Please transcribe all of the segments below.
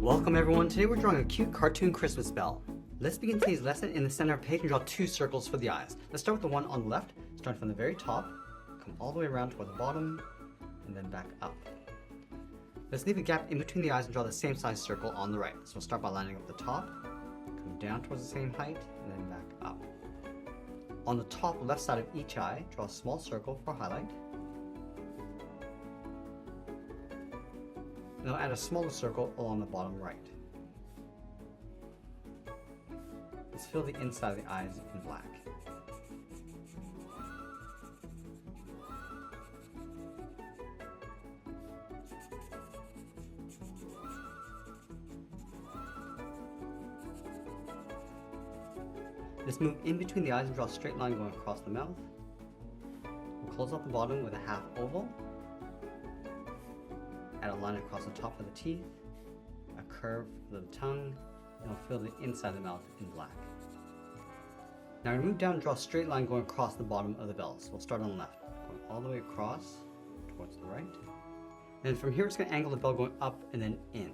Welcome everyone, today we're drawing a cute cartoon Christmas bell. Let's begin today's lesson in the center of the page and draw two circles for the eyes. Let's start with the one on the left, starting from the very top, come all the way around toward the bottom, and then back up. Let's leave a gap in between the eyes and draw the same size circle on the right. So we'll start by lining up the top, come down towards the same height, and then back up. On the top left side of each eye, draw a small circle for highlight. Now add a smaller circle along the bottom right. Let's fill the inside of the eyes in black. Let's move in between the eyes and draw a straight line going across the mouth. We'll close off the bottom with a half oval. Add a line across the top of the teeth, a curve for the tongue, and we'll fill the inside of the mouth in black. Now we move down and draw a straight line going across the bottom of the bell. So we'll start on the left, going all the way across towards the right. And from here it's going to angle the bell going up and then in.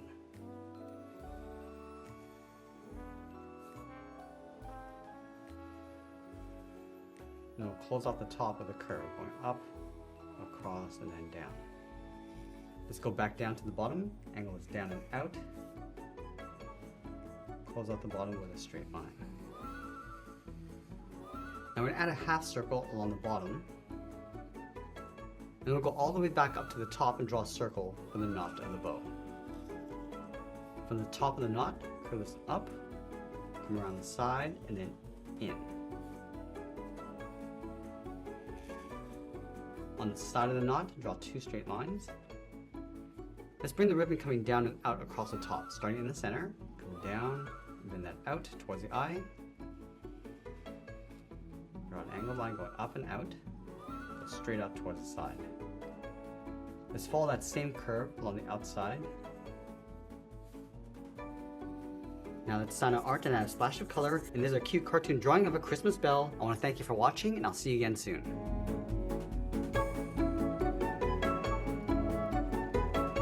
Then we'll close off the top of the curve, going up, across, and then down. Let's go back down to the bottom, angle this down and out. Close out the bottom with a straight line. Now we're going to add a half circle along the bottom. And we'll go all the way back up to the top and draw a circle for the knot of the bow. From the top of the knot, curve this up, come around the side, and then in. On the side of the knot, draw two straight lines. Let's bring the ribbon coming down and out across the top, starting in the center, come down, and bring that out towards the eye. Draw an angled line going up and out, go straight up towards the side. Let's follow that same curve along the outside. Now let's sign our art and add a splash of color, and this is a cute cartoon drawing of a Christmas bell. I want to thank you for watching, and I'll see you again soon.